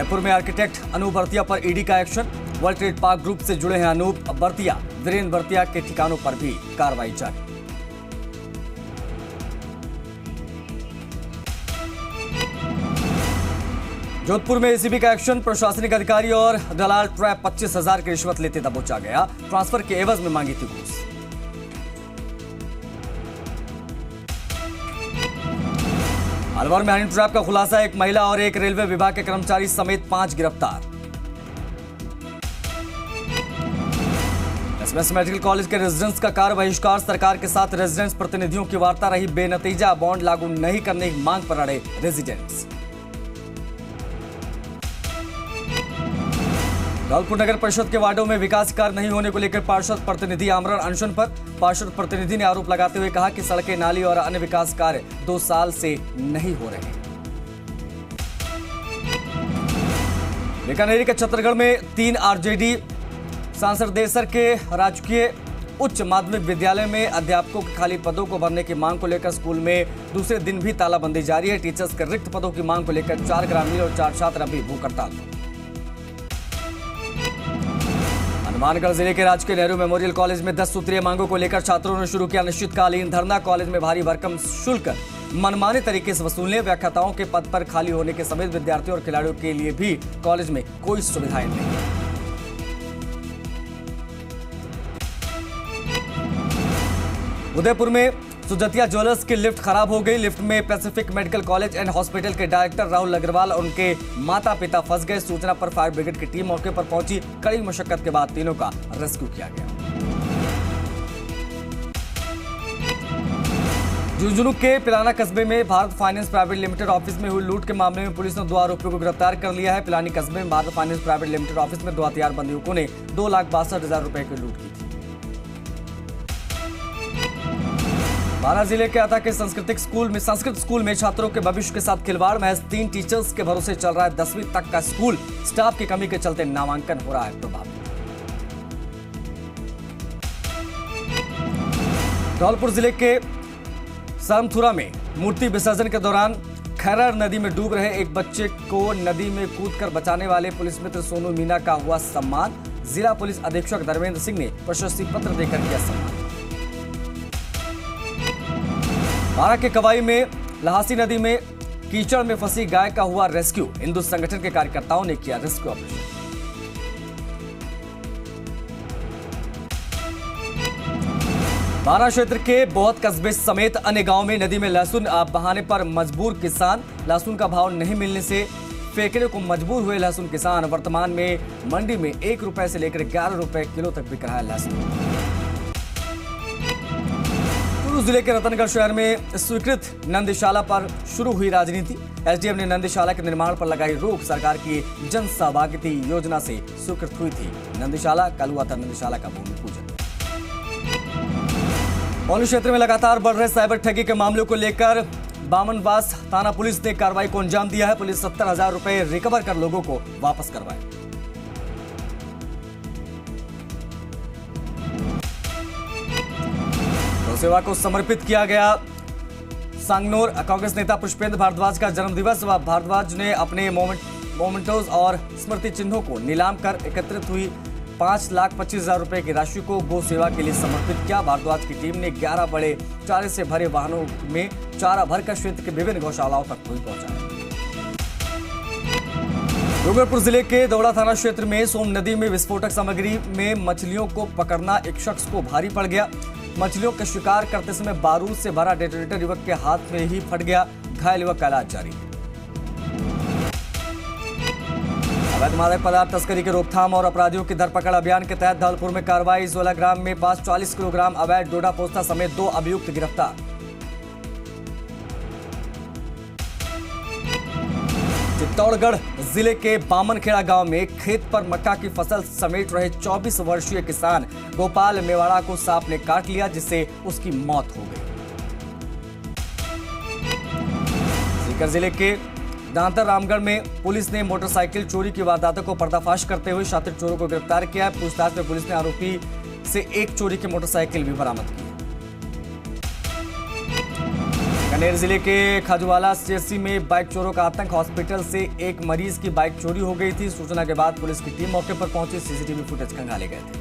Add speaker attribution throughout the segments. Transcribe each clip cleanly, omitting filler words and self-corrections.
Speaker 1: जयपुर में आर्किटेक्ट अनूप बर्तिया पर ईडी का action. World trade park group से जुड़े हैं अनूप बर्तिया, वीरेंद्र बर्तिया के ठिकानों पर भी कार्रवाई जारी। जोधपुर में एसीबी का एक्शन। प्रशासनिक अधिकारी और दलाल ट्रैप 25,000 की रिश्वत लेते दबोचा गया। ट्रांसफर के एवज में मांगी थी घूस। अलवर में हनी ट्रैप का खुलासा। एक महिला और एक रेलवे विभाग के कर्मचारी समेत 5 गिरफ्तार। एसएमएस मेडिकल कॉलेज के रेजिडेंट्स का कार्य बहिष्कार। सरकार के साथ रेजिडेंट्स प्रतिनिधियों की वार्ता रही बेनतीजा। बॉन्ड लागू नहीं करने की मांग पर अड़े रेजिडेंट्स। धौलपुर नगर परिषद के वार्डों में विकास कार्य नहीं होने को लेकर पार्षद प्रतिनिधि आमरण अनशन पर। पार्षद प्रतिनिधि ने आरोप लगाते हुए कहा कि सड़कें, नाली और अन्य विकास कार्य 2 साल से नहीं हो रहे। बीकानेर के छतरगढ़ में 3 आरजेडी सांसद देसर के राजकीय उच्च माध्यमिक विद्यालय में अध्यापकों के खाली पदों को भरने की मांग को लेकर स्कूल में दूसरे दिन भी तालाबंदी जारी है। टीचर्स के रिक्त पदों की मांग को लेकर 4 ग्रामीण और 4 छात्र अभी भूख हड़ताल। हनुमानगढ़ जिले के राजकीय नेहरू मेमोरियल कॉलेज में 10 सूत्रीय मांगों को लेकर छात्रों ने शुरू किया अनिश्चितकालीन धरना। कॉलेज में भारी भरकम शुल्क मनमाने तरीके से वसूलने, व्याख्याताओं के पद पर खाली होने के समेत विद्यार्थियों और खिलाड़ियों के लिए भी कॉलेज में कोई सुविधाएं नहीं। उदयपुर में सुजतिया ज्वेलर्स की लिफ्ट खराब हो गई। लिफ्ट में Pacific medical college and hospital के डायरेक्टर राहुल अग्रवाल और उनके माता पिता फंस गए। सूचना पर फायर ब्रिगेड की टीम मौके पर पहुंची। कड़ी मशक्कत के बाद तीनों का रेस्क्यू किया गया। झुंझुनू के पिलाना कस्बे में Bharat finance private limited office में हुई लूट के मामले में पुलिस ने 2 आरोपियों को गिरफ्तार कर लिया है। पिलानी कस्बे में Bharat finance private limited office में 2 हथियारबंद युवकों ने 2,62,000 रुपए की लूट की थी। बारां जिले के अता के संस्कृत स्कूल में छात्रों के भविष्य के साथ खिलवाड़। महज 3 टीचर्स के भरोसे चल रहा है 10वीं तक का स्कूल। स्टाफ की कमी के चलते नामांकन हो रहा है प्रभावित। धौलपुर जिले के सरमथुरा में मूर्ति विसर्जन के दौरान खैरर नदी में डूब रहे एक बच्चे को नदी में कूदकर बचाने वाले पुलिस मित्र सोनू मीना का हुआ सम्मान। जिला पुलिस अधीक्षक धर्मेंद्र सिंह ने प्रशस्ति पत्र देकर किया सम्मान। बारां के कवाई में लहासी नदी में कीचड़ में फंसी गाय का हुआ रेस्क्यू। हिंदू संगठन के कार्यकर्ताओं ने किया रेस्क्यू ऑपरेशन। बारां क्षेत्र के बहुत कस्बे समेत अन्य गांव में नदी में लहसुन बहाने पर मजबूर किसान। लहसुन का भाव नहीं मिलने से फेंकने को मजबूर हुए लहसुन किसान। वर्तमान में मंडी में 1 रुपए से लेकर 11 रुपए किलो तक बिक रहा है लहसुन। जिले के रतनगढ़ शहर में स्वीकृत नंदशाला पर शुरू हुई राजनीति। एसडीएम ने नंदशाला के निर्माण पर लगाई रोक। सरकार की जन सहभागिता योजना से स्वीकृत हुई थी नंदशाला। कल हुआ था नंदशाला का भूमि पूजन। पौनी क्षेत्र में लगातार बढ़ रहे साइबर ठगी के मामलों को लेकर बामनवास थाना पुलिस ने कार्रवाई को अंजाम दिया है। पुलिस 70,000 रुपए रिकवर कर लोगों को वापस करवाए। सेवा को समर्पित किया गया। सांगनौर कांग्रेस नेता पुष्पेंद्र भारद्वाज का जन्मदिवस। भारद्वाज ने अपने मोमेंटोज और स्मृति चिन्हों को नीलाम कर एकत्रित हुई 5,25,000 रुपए की राशि को गौ सेवा के लिए समर्पित किया। भारद्वाज की टीम ने 11 बड़े चारे से भरे वाहनों में चारा भरकर क्षेत्र के विभिन्न गौशालाओं तक पहुंचाया। डूंगरपुर जिले के दौड़ा थाना क्षेत्र में सोम नदी में विस्फोटक सामग्री में मछलियों को पकड़ना एक शख्स को भारी पड़ गया। मछलियों का शिकार करते समय बारूद से भरा डेटोनेटर युवक के हाथ में ही फट गया। घायल युवक का इलाज जारी है। अवैध मादक पदार्थ तस्करी के रोकथाम और अपराधियों की धरपकड़ अभियान के तहत धौलपुर में कार्रवाई। 16 ग्राम में 40 किलोग्राम अवैध डोडा पोस्ता समेत 2 अभियुक्त गिरफ्तार। चित्तौड़गढ़ जिले के बामनखेड़ा गांव में खेत पर मक्का की फसल समेट रहे 24 वर्षीय किसान गोपाल मेवाड़ा को सांप ने काट लिया, जिससे उसकी मौत हो गई। सीकर जिले के दांतर रामगढ़ में पुलिस ने मोटरसाइकिल चोरी की वारदातों को पर्दाफाश करते हुए शातिर चोरों को गिरफ्तार किया। पूछताछ में पुलिस ने आरोपी से एक चोरी की मोटरसाइकिल भी बरामद की। कनेर जिले के खजुवाला सीएचसी में बाइक चोरों का आतंक। हॉस्पिटल से एक मरीज की बाइक चोरी हो गई थी। सूचना के बाद पुलिस की टीम मौके पर पहुंची, सीसीटीवी फुटेज खंगाले गए थे।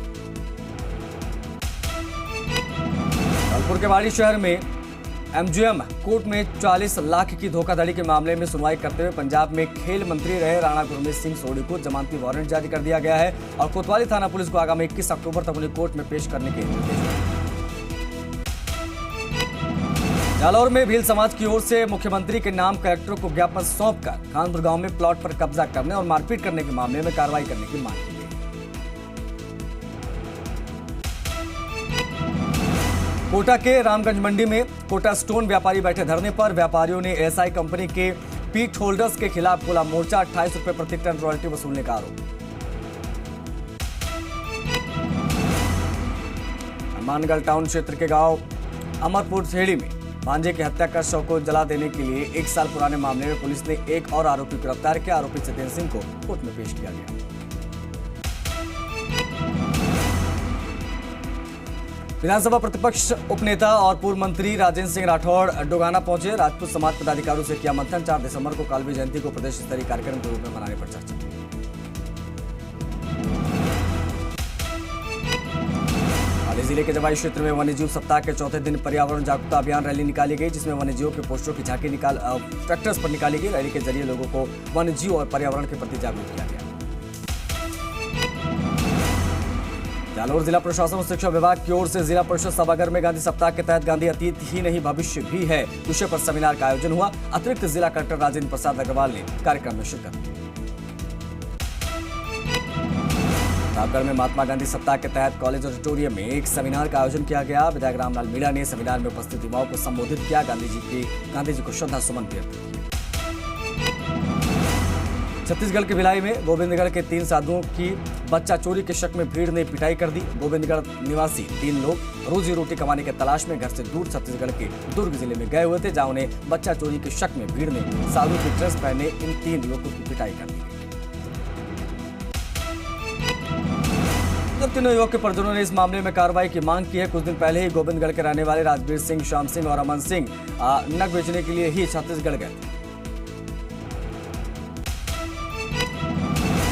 Speaker 1: कानपुर के बाड़ी शहर में एमजीएम कोर्ट में 40 लाख की धोखाधड़ी के मामले में सुनवाई करते हुए पंजाब में खेल मंत्री रहे राणा गुरमीत सिंह सोढ़ी को जमानती वारंट जारी कर दिया गया है और कोतवाली थाना पुलिस को आगामी 21 अक्टूबर तक उन्हें कोर्ट में पेश करने के निर्देश दिए। जालौर में भील समाज की ओर से मुख्यमंत्री के नाम कलेक्टर को ज्ञापन सौंपकर खानपुर गांव में प्लॉट पर कब्जा करने और मारपीट करने के मामले में कार्रवाई करने की मांग की गई। कोटा के रामगंज मंडी में कोटा स्टोन व्यापारी बैठे धरने पर व्यापारियों ने एएसआई कंपनी के पीट होल्डर्स के खिलाफ खोला मोर्चा। 28 रुपए प्रति टन रॉयल्टी वसूलने का आरोप। हनुमानगढ़ टाउन क्षेत्र के गांव अमरपुर खेड़ी में भांजे की हत्या कर शव को जला देने के लिए 1 साल पुराने मामले में पुलिस ने एक और आरोपी गिरफ्तार किया। आरोपी सत्येंद्र सिंह को कोर्ट में पेश किया गया। विधानसभा प्रतिपक्ष उपनेता और पूर्व मंत्री राजेंद्र सिंह राठौड़ डोगाना पहुंचे। राजपूत समाज पदाधिकारियों से किया मंथन। 4 दिसंबर को कालवी जयंती को प्रदेश स्तरीय कार्यक्रम के रूप में मनाने पर चर्चा। जिले के जवाई क्षेत्र में वन्यजीव सप्ताह के चौथे दिन पर्यावरण जागरूकता अभियान रैली निकाली गई, जिसमें वन्यजीवों के पोस्टरों की झांकी ट्रैक्टर्स पर निकाली गई। रैली के जरिए लोगों को वन्यजीव और पर्यावरण के प्रति जागरूक किया गया। जालौर जिला प्रशासन और शिक्षा विभाग की ओर से जिला परिषद सभागार में गांधी सप्ताह के तहत गांधी अतीत ही नहीं भविष्य भी है विषय पर सेमिनार का आयोजन हुआ। अतिरिक्त जिला कलेक्टर राजेंद्र प्रसाद अग्रवाल ने कार्यक्रम में शिरकत की। प्रतापगढ़ में महात्मा गांधी सप्ताह के तहत कॉलेज ऑडिटोरियम में एक सेमिनार का आयोजन किया गया। विधायक रामलाल मीणा ने सेमिनार में उपस्थित युवाओं को संबोधित किया। गांधी जी को श्रद्धा सुमन अर्पित किए। छत्तीसगढ़ के भिलाई में गोविंदगढ़ के 3 साधुओं की बच्चा चोरी के शक में भीड़ ने पिटाई कर दी। गोविंदगढ़ निवासी 3 लोग रोजी रोटी कमाने के तलाश में घर से दूर छत्तीसगढ़ के दुर्ग जिले में गए हुए थे, जहां उन्हें बच्चा चोरी के शक में भीड़ ने साधु की ड्रेस पहने इन 3 लोगों की पिटाई कर दी। तीनों युवक के परिजनों ने इस मामले में कार्रवाई की मांग की है। कुछ दिन पहले ही गोविंदगढ़ के रहने वाले राजवीर सिंह, श्याम सिंह और अमन सिंह नग बेचने के लिए ही छत्तीसगढ़ गए थे।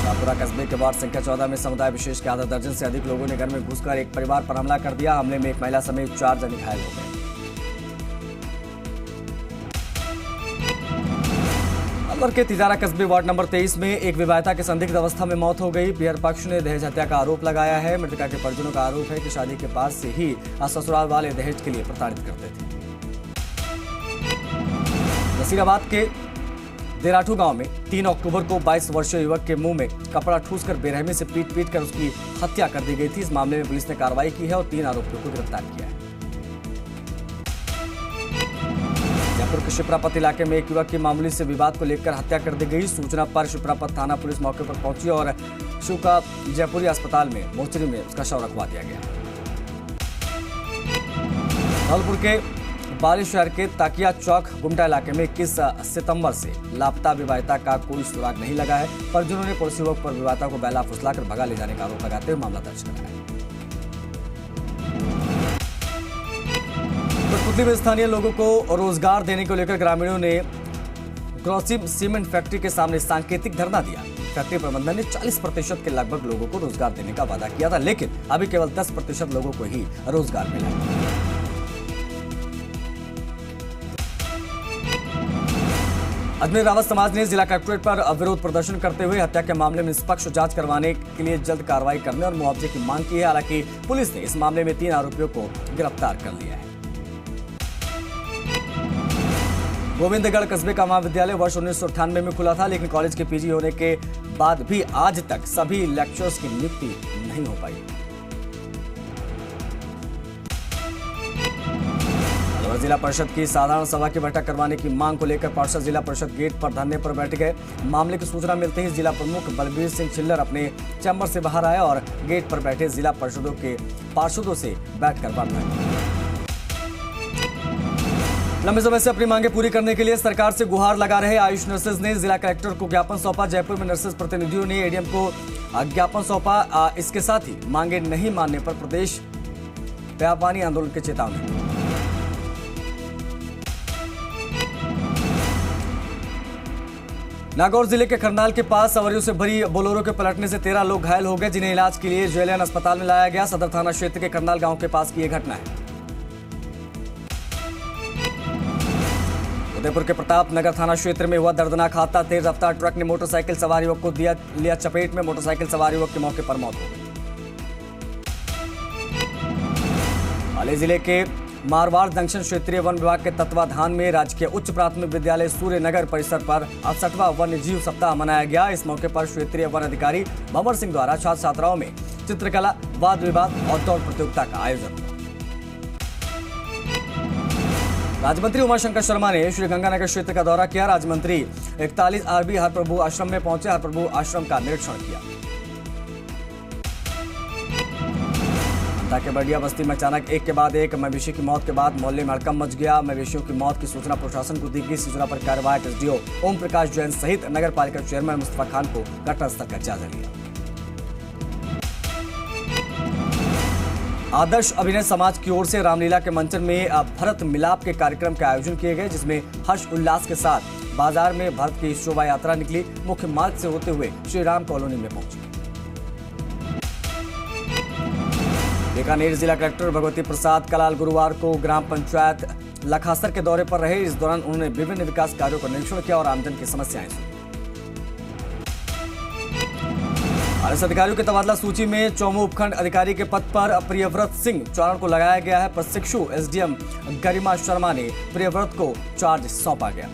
Speaker 1: शाहपुरा कस्बे के वार्ड संख्या 14 में समुदाय विशेष के आधा दर्जन से अधिक लोगों ने घर में घुसकर एक परिवार पर हमला कर दिया। हमले में एक महिला समेत 4 जने घायल हो गए। अलवर के तिजारा कस्बे वार्ड नंबर 23 में एक विवाहिता की संदिग्ध अवस्था में मौत हो गई। पीयर पक्ष ने दहेज हत्या का आरोप लगाया है। मृतका के परिजनों का आरोप है कि शादी के बाद से ही ससुराल वाले दहेज के लिए प्रताड़ित करते थे। नसीराबाद के देराठू गांव में 3 अक्टूबर को 22 वर्षीय युवक के मुंह में कपड़ा ठूसकर बेरहमी से पीट कर उसकी हत्या कर दी गई थी। इस मामले में पुलिस ने कार्रवाई की है और 3 आरोपियों को गिरफ्तार किया है। जयपुर के शिप्रापत इलाके में एक युवक की मामूली से विवाद को लेकर हत्या कर दी गई। सूचना पर शिप्रापत थाना पुलिस मौके पर पहुंची और शिव का जयपुरी अस्पताल में मोर्चरी में उसका शव रखवा दिया गया। धौलपुर के बाली शहर के ताकिया चौक गुमटा इलाके में 21 सितंबर से लापता विवाहिता का कोई सुराग नहीं लगा है। परिजनों ने पुलिस युवक पर विवाहिता को बैला फुसलाकर भगा ले जाने का आरोप लगाते हुए मामला दर्ज कराया है। कठपुतली में स्थानीय लोगों को रोजगार देने को लेकर ग्रामीणों ने ग्रोसिम सीमेंट फैक्ट्री के सामने सांकेतिक धरना दिया। फैक्ट्री प्रबंधन ने 40% के लगभग लोगों को रोजगार देने का वादा किया था, लेकिन अभी केवल 10% लोगों को ही रोजगार मिला है। अजमेर रावत समाज ने जिला कलेक्ट्रेट पर विरोध प्रदर्शन करते हुए हत्या के मामले में निष्पक्ष जांच करवाने के लिए जल्द कार्रवाई करने और मुआवजे की मांग की है। हालांकि पुलिस ने इस मामले में 3 आरोपियों को गिरफ्तार कर लिया है। गोविंदगढ़ कस्बे का महाविद्यालय वर्ष 1998 में खुला था, लेकिन कॉलेज के पीजी होने के बाद भी आज तक सभी लेक्चरर्स की नियुक्ति नहीं हो पाई। अलवर जिला परिषद की साधारण सभा की बैठक करवाने की मांग को लेकर पार्षद जिला परिषद गेट पर धरने पर बैठ गए। मामले की सूचना मिलते ही जिला प्रमुख बलबीर सिंह छिल्लर अपने चैम्बर से बाहर आए और गेट पर बैठे जिला परिषदों के पार्षदों से बैठकर बात की। लंबे समय से अपनी मांगे पूरी करने के लिए सरकार से गुहार लगा रहे आयुष नर्सेज ने जिला कलेक्टर को ज्ञापन सौंपा। जयपुर में नर्सेज प्रतिनिधियों ने एडीएम को ज्ञापन सौंपा। इसके साथ ही मांगे नहीं मानने पर प्रदेश व्यापारी आंदोलन की चेतावनी दी। नागौर जिले के करनाल के पास सवारियों से भरी बोलेरो के पलटने से 13 लोग घायल हो गए, जिन्हें इलाज के लिए जेएलएन अस्पताल में लाया गया। सदर थाना क्षेत्र के करनाल गांव के पास की यह घटना है। उदयपुर के प्रताप नगर थाना क्षेत्र में हुआ दर्दनाक हादसा। तेज रफ्तार ट्रक ने मोटरसाइकिल सवार युवक को लिया चपेट में। मोटरसाइकिल सवार युवक की मौके पर मौत हो गई। पाली जिले के मारवाड़ जंक्शन क्षेत्रीय वन विभाग के तत्वाधान में राजकीय उच्च प्राथमिक विद्यालय सूर्य नगर परिसर पर 68वां वन्य जीव सप्ताह मनाया गया। इस मौके पर क्षेत्रीय वन अधिकारी भंवर सिंह द्वारा छात्र छात्राओं में चित्रकला, वाद विवाद और दौड़ प्रतियोगिता का आयोजन हुआ। राज्य मंत्री उमाशंकर शर्मा ने श्री गंगानगर क्षेत्र का दौरा किया। राज्य मंत्री 41 आरबी हरप्रभु आश्रम में पहुंचे। हरप्रभु आश्रम का निरीक्षण किया। के बड़िया बस्ती में अचानक एक के बाद एक मवेशी की मौत के बाद मोहल्ले में हड़कंप मच गया। मवेशियों की मौत की सूचना प्रशासन को दी गई। सूचना पर कार्यवाहक एसडीओ ओम प्रकाश जैन सहित नगर पालिका चेयरमैन मुस्तफा खान को घटनास्थल का जायजा लिया। आदर्श अभिनय समाज की ओर से रामलीला के मंचन में भरत मिलाप के कार्यक्रम के आयोजन किए गए, जिसमें हर्ष उल्लास के साथ बाजार में भरत की शोभा यात्रा निकली। मुख्य मार्ग से होते हुए श्री राम कॉलोनी में पहुंची। बीकानेर जिला कलेक्टर भगवती प्रसाद कलाल गुरुवार को ग्राम पंचायत लखासर के दौरे पर रहे। इस दौरान उन्होंने विभिन्न विकास कार्यों का निरीक्षण किया और आमजन की समस्याएं सुनी। आरएस अधिकारियों की तबादला सूची में चौमू उपखंड अधिकारी के पद पर प्रियव्रत सिंह चौहान को लगाया गया है। प्रशिक्षु एसडीएम गरिमा शर्मा ने प्रियव्रत को चार्ज सौंपा गया।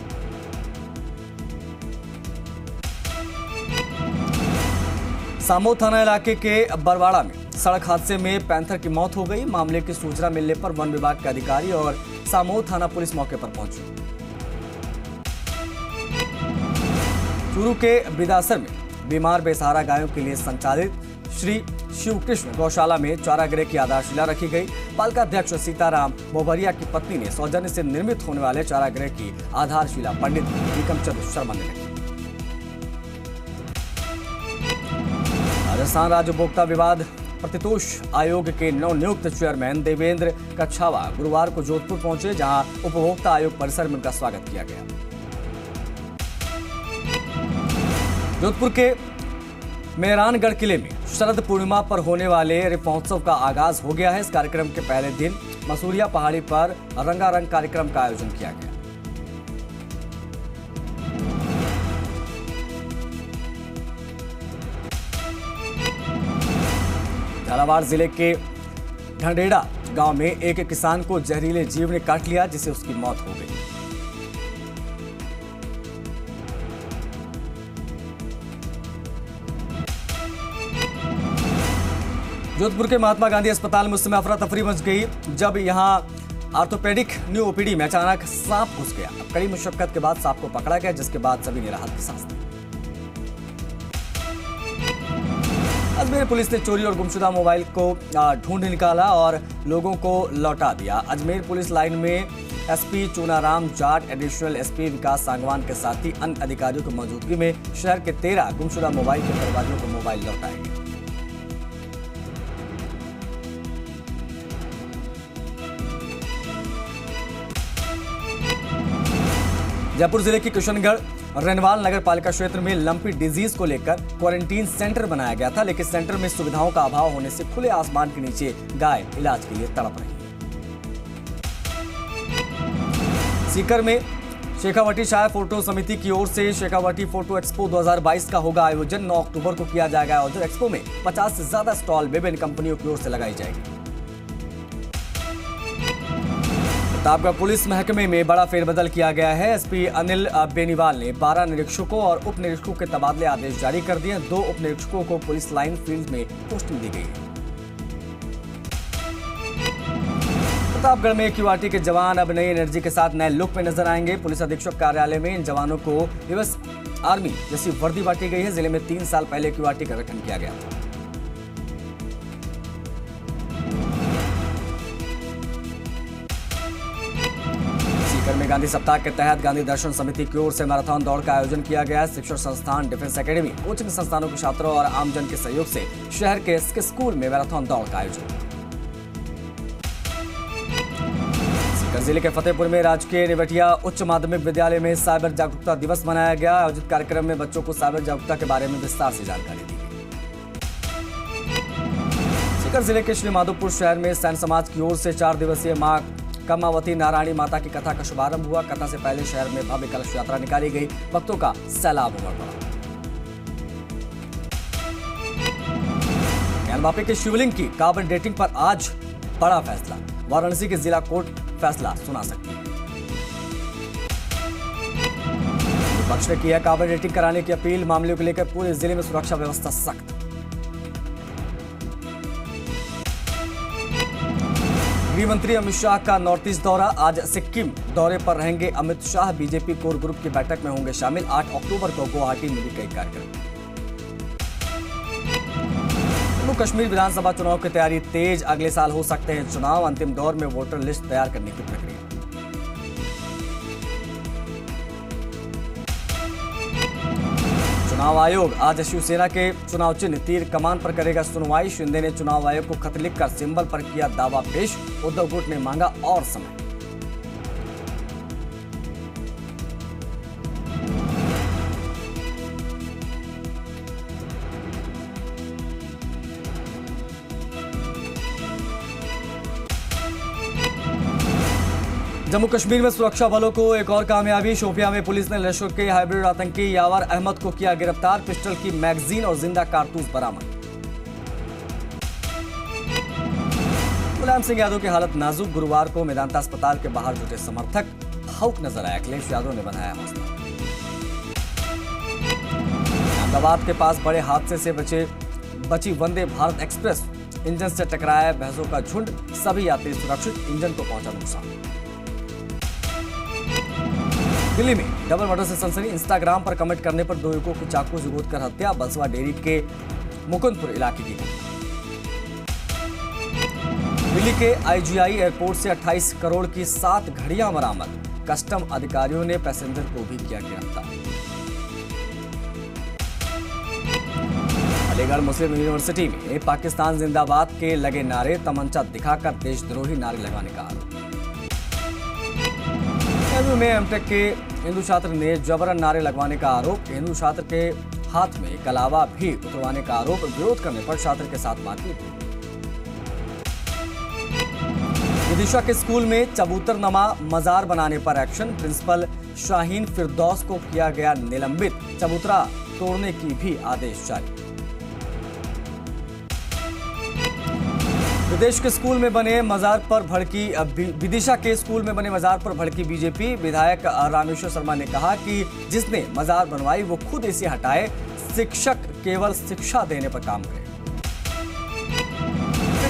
Speaker 1: सामो थाना इलाके के बरवाड़ा में सड़क हादसे में पैंथर की मौत हो गई। मामले की सूचना मिलने पर वन विभाग के अधिकारी और सामो थाना पुलिस मौके पर पहुंची। चूरू के बिदासर में बीमार बेसहारा गायों के लिए संचालित श्री शिवकृष्ण गौशाला में चारागृह की आधारशिला रखी गई। पालिका अध्यक्ष सीताराम बोबरिया की पत्नी ने सौजन्य से निर्मित होने वाले चारागृह की आधारशिला पंडित निकमचंद शर्मा ने रखी। राजस्थान राज्य उपभोक्ता विवाद प्रतितोष आयोग के नवनियुक्त चेयरमैन देवेंद्र कच्छावा गुरुवार को जोधपुर पहुंचे, जहां उपभोक्ता आयोग परिसर में उनका स्वागत किया गया। जोधपुर के मेहरानगढ़ किले में शरद पूर्णिमा पर होने वाले रिप महोत्सव का आगाज हो गया है। इस कार्यक्रम के पहले दिन मसूरिया पहाड़ी पर रंगारंग कार्यक्रम का आयोजन किया गया। झालावाड़ जिले के ढंडेड़ा गांव में एक किसान को जहरीले जीव ने काट लिया, जिससे उसकी मौत हो गई। जोधपुर के महात्मा गांधी अस्पताल में उस समय अफरा तफरी मच गई जब यहां ऑर्थोपेडिक न्यू ओपीडी में अचानक सांप घुस गया। अब कड़ी मुशक्कत के बाद सांप को पकड़ा गया, जिसके बाद सभी ने राहत की सांस ली। अजमेर पुलिस ने चोरी और गुमशुदा मोबाइल को ढूंढ निकाला और लोगों को लौटा दिया। अजमेर पुलिस लाइन में SP Chunaram Jat, additional SP Vikas Sangwan के साथ ही अन्य अधिकारियों की मौजूदगी में शहर के 13 गुमशुदा मोबाइल के परिवारों को मोबाइल लौटाए गए। जयपुर जिले की किशनगढ़ रेनवाल नगर पालिका क्षेत्र में लंपी डिजीज को लेकर क्वारंटीन सेंटर बनाया गया था, लेकिन सेंटर में सुविधाओं का अभाव होने से खुले आसमान के नीचे गाय इलाज के लिए तड़प रही है। सीकर में शेखावटी शाह फोटो समिति की ओर से शेखावटी फोटो एक्सपो 2022 का होगा आयोजन। 9 अक्टूबर को किया जाएगा आयोजन। एक्सपो में 50 से ज्यादा स्टॉल विभिन्न कंपनियों की ओर से लगाई जाएगी। प्रतापगढ़ पुलिस महकमे में बड़ा फेरबदल किया गया है। एसपी अनिल बेनीवाल ने 12 निरीक्षकों और उप निरीक्षकों के तबादले आदेश जारी कर दिए। 2 उप निरीक्षकों को पुलिस लाइन फील्ड में पोस्टिंग दी गई है। प्रतापगढ़ में क्यूआरटी के जवान अब नई एनर्जी के साथ नए लुक में नजर आएंगे। पुलिस अधीक्षक कार्यालय में इन जवानों को यूएस आर्मी जैसी वर्दी बांटी गई है। जिले में 3 साल पहले क्यूआरटी का गठन किया गया था। सीकर में गांधी सप्ताह के तहत गांधी दर्शन समिति की ओर से मैराथन दौड़ का आयोजन किया गया। शिक्षण संस्थान, डिफेंस एकेडमी, कोचिंग संस्थानों के छात्रों और आमजन के सहयोग से शहर के स्कूल में मैराथन दौड़ का आयोजन। जिले के फतेहपुर में राजकीय नेवटिया उच्च माध्यमिक विद्यालय में साइबर जागरूकता दिवस मनाया गया। आयोजित कार्यक्रम में बच्चों को साइबर जागरूकता के बारे में विस्तार से जानकारी दी गई। सीकर जिले के श्री माधोपुर शहर में सैन समाज की ओर से 4 दिवसीय मां कमावती नारायणी माता की कथा का शुभारंभ हुआ। कथा से पहले शहर में भव्य कलश यात्रा निकाली गई। भक्तों का सैलाब उमड़ पड़ा। ज्ञानवापी के शिवलिंग की कार्बन डेटिंग पर आज बड़ा फैसला। वाराणसी की जिला कोर्ट फैसला सुना सकती है। विपक्ष ने किया कार्बन डेटिंग कराने की अपील। मामले को लेकर पूरे जिले में सुरक्षा व्यवस्था सख्त। गृह मंत्री अमित शाह का नॉर्थ ईस्ट दौरा। आज सिक्किम दौरे पर रहेंगे Amit Shah. BJP core group की बैठक में होंगे शामिल। 8 अक्टूबर को गुवाहाटी में भी कई कार्यक्रम। जम्मू कश्मीर विधानसभा चुनाव की तैयारी तेज। अगले साल हो सकते हैं चुनाव। अंतिम दौर में वोटर लिस्ट तैयार करने की प्रक्रिया। चुनाव आयोग आज शिवसेना के चुनाव चिन्ह तीर कमान पर करेगा सुनवाई। शिंदे ने चुनाव आयोग को खत लिखकर सिंबल पर किया दावा पेश। उद्धव गुट ने मांगा और समय। जम्मू कश्मीर में सुरक्षा बलों को एक और कामयाबी। शोपियां में पुलिस ने लश्कर के हाइब्रिड आतंकी यावर अहमद को किया गिरफ्तार। पिस्टल की मैगजीन और जिंदा कारतूस बरामद। मुलायम सिंह यादव की हालत नाजुक। गुरुवार को मेदांता अस्पताल के बाहर जुटे समर्थक भावुक नजर आए। अखिलेश यादव ने बनाया हौसला। अहमदाबाद के पास बड़े हादसे से बची वंदे भारत एक्सप्रेस। इंजन से टकराया भैंसों का झुंड। सभी यात्री सुरक्षित। इंजन को पहुंचा नुकसान। दिल्ली में डबल मर्डर से सनसनी। इंस्टाग्राम पर कमेंट करने पर 2 युवकों की चाकू से गोदकर हत्या। बसवा डेयरी के मुकुंदपुर इलाके की घटना। दिल्ली के आईजीआई एयरपोर्ट से 28 करोड़ की 7 घड़ियां बरामद। कस्टम अधिकारियों ने पैसेंजर को भी किया गिरफ्तार। अलीगढ़ मुस्लिम यूनिवर्सिटी में पाकिस्तान जिंदाबाद के लगे नारे। तमंचा दिखाकर देशद्रोही नारे लगाने का आरोप। एमयू में एमटेक के हिंदू छात्र ने जबरन नारे लगवाने का आरोप। हिंदू छात्र के हाथ में कलावा भी उतरवाने का आरोप। विरोध करने पर छात्र के साथ मारपीट। विदिशा के स्कूल में चबूतरनमा मजार बनाने पर एक्शन। प्रिंसिपल शाहीन फिरदौस को किया गया निलंबित। चबूतरा तोड़ने की भी आदेश जारी। विदिशा के स्कूल में बने मजार पर भड़की बीजेपी। विधायक रामेश्वर शर्मा ने कहा कि जिसने मजार बनवाई वो खुद इसे हटाए। शिक्षक केवल शिक्षा देने पर काम करे।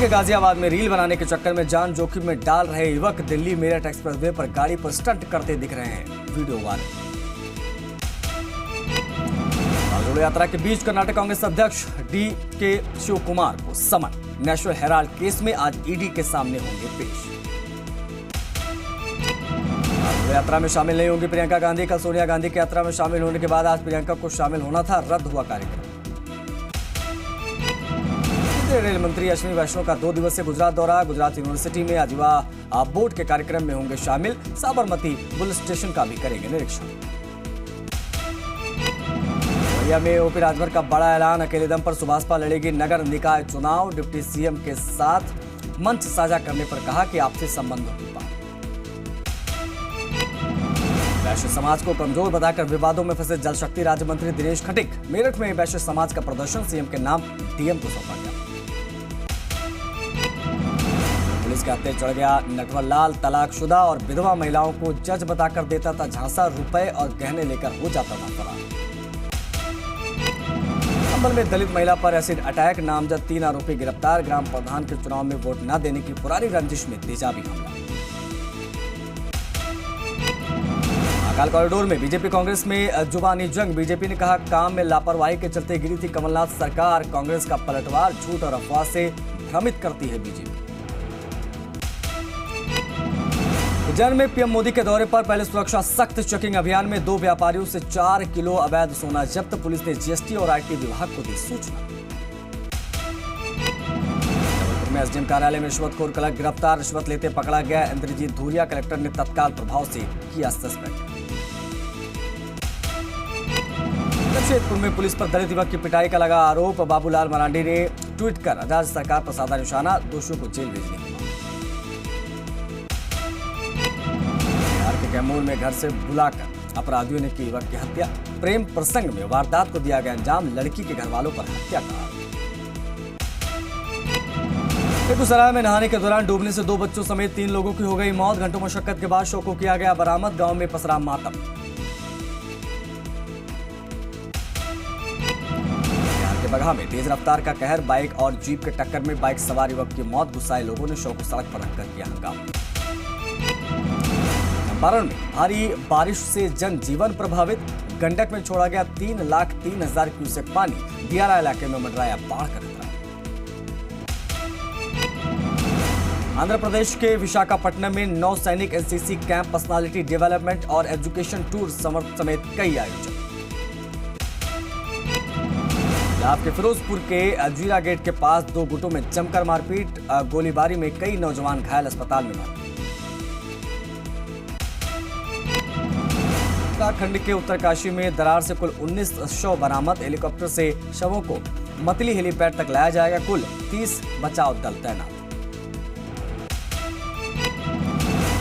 Speaker 1: गाजियाबाद में रील बनाने के चक्कर में जान जोखिम में डाल रहे युवक। दिल्ली मेरठ एक्सप्रेसवे पर गाड़ी पर स्टंट करते दिख रहे हैं। Video viral. जोड़ो यात्रा के बीच कर्नाटक कांग्रेस अध्यक्ष डी के शिव कुमार को समन। नेशनल हेराल्ड केस में आज ईडी के सामने होंगे पेश। यात्रा में शामिल नहीं होंगी प्रियंका गांधी। कल सोनिया गांधी की यात्रा में शामिल होने के बाद आज प्रियंका को शामिल होना था। रद्द हुआ कार्यक्रम। रेल मंत्री अश्विनी वैष्णव का 2 दिवसीय गुजरात दौरा। गुजरात यूनिवर्सिटी में आजीवा बोर्ड के कार्यक्रम में होंगे शामिल। साबरमती पुलिस स्टेशन का भी करेंगे निरीक्षण। में ओपी राजभर का बड़ा ऐलान। अकेले दम पर सुभाषपा लड़ेगी नगर निकाय चुनाव। डिप्टी सीएम के साथ मंच साझा करने पर कहा कि आपसी संबंधों की बात। वैश्य समाज को कमजोर बताकर विवादों में फंसे जल शक्ति राज्य मंत्री दिनेश खटिक। मेरठ में वैश्य समाज का प्रदर्शन। सीएम के नाम डीएम को सौंपा गया। पुलिस के हत्थे चढ़ गया नटवर लाल। तलाकशुदा और विधवा महिलाओं को जज बताकर देता था झांसा। रुपए और गहने लेकर हो जाता था फरार। संभल में दलित महिला पर एसिड अटैक। नामजद 3 आरोपी गिरफ्तार। ग्राम प्रधान के चुनाव में वोट न देने की पुरानी रंजिश में तेजाबी हमला। महाकाल कॉरिडोर में बीजेपी कांग्रेस में जुबानी जंग। बीजेपी ने कहा काम में लापरवाही के चलते गिरी थी कमलनाथ सरकार। कांग्रेस का पलटवार। झूठ और अफवाह से भ्रमित करती है बीजेपी। उज्जैन में पीएम मोदी के दौरे पर पहले सुरक्षा सख्त। चेकिंग अभियान में 2 व्यापारियों से 4 किलो अवैध सोना जब्त। पुलिस ने जीएसटी और आईटी विभाग को दी सूचना। जबलपुर में एसडीएम कार्यालय में रिश्वतखोर क्लर्क गिरफ्तार, रिश्वत लेते पकड़ा गया इंद्रजीत धूरिया, कलेक्टर ने तत्काल प्रभाव से किया सस्पेंड। जमशेदपुर में पुलिस पर दलित युवक की पिटाई का लगा आरोप, बाबूलाल मरांडी ने ट्वीट कर राज्य सरकार पर साधा निशाना, दोषियों को जेल भेजने की मांग। बिहार के कैमूर में घर से बुलाकर अपराधियों ने की युवक की हत्या, प्रेम प्रसंग में वारदात को दिया गया अंजाम, लड़की के घर वालों पर हत्या का आरोप। बेगूसराय में नहाने के दौरान डूबने से 2 बच्चों समेत 3 लोगों की हो गई मौत, घंटों मशक्कत के बाद शव को किया गया बरामद, गांव में पसरा मातम। बिहार के बगहा में तेज रफ्तार का कहर, बाइक और जीप के टक्कर में बाइक सवार युवक की मौत, गुस्साए लोगों ने शव को सड़क पर रखकर किया हंगामा। चंपारण में भारी बारिश से जनजीवन प्रभावित, गंडक में छोड़ा गया 3,03,000 क्यूसेक पानी, दियारा इलाके में मंडराया बाढ़ का खतरा। आंध्र प्रदेश के विशाखापट्टनम में नौसैनिक एनसीसी कैंप, पर्सनालिटी डेवलपमेंट और एजुकेशन टूर समेत कई आयोजन। पंजाब के फिरोजपुर के जीरा गेट के पास 2 गुटों में जमकर मारपीट, गोलीबारी में कई नौजवान घायल, अस्पताल में भर्ती। उत्तराखंड के उत्तरकाशी में दरार से कुल 19 शव बरामद, हेलीकॉप्टर से शवों को मतली हेलीपैड तक लाया जाएगा, कुल 30 बचाव दल तैनात।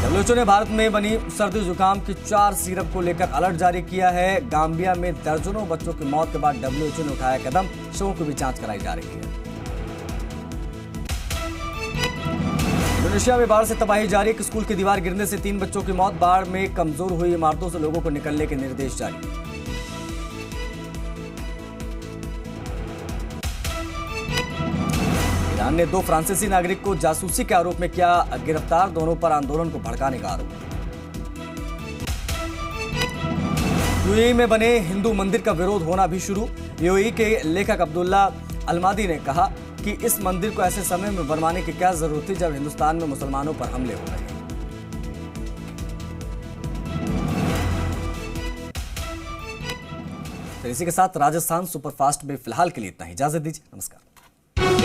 Speaker 1: डब्ल्यूएचओ ने भारत में बनी सर्दी जुकाम की 4 सिरप को लेकर अलर्ट जारी किया है। गाम्बिया में दर्जनों बच्चों की मौत के बाद डब्ल्यूएचओ ने उठाया कदम, शवों की भी जांच कराई जा रही है। इंडोनेशिया में बाढ़ से तबाही जारी, एक स्कूल की दीवार गिरने से 3 बच्चों की मौत, बाढ़ में कमजोर हुई इमारतों से लोगों को निकलने के निर्देश जारी। ईरान ने 2 फ्रांसीसी नागरिक को जासूसी के आरोप में किया गिरफ्तार, दोनों पर आंदोलन को भड़काने का आरोप। यूएई में बने हिंदू मंदिर का विरोध होना भी शुरू, यूएई के लेखक अब्दुल्ला अलमादी ने कहा कि इस मंदिर को ऐसे समय में बनवाने की क्या जरूरत थी जब हिंदुस्तान में मुसलमानों पर हमले हो रहे हैं। तो इसी के साथ राजस्थान सुपरफास्ट में फिलहाल के लिए इतना ही, इजाजत दीजिए, नमस्कार।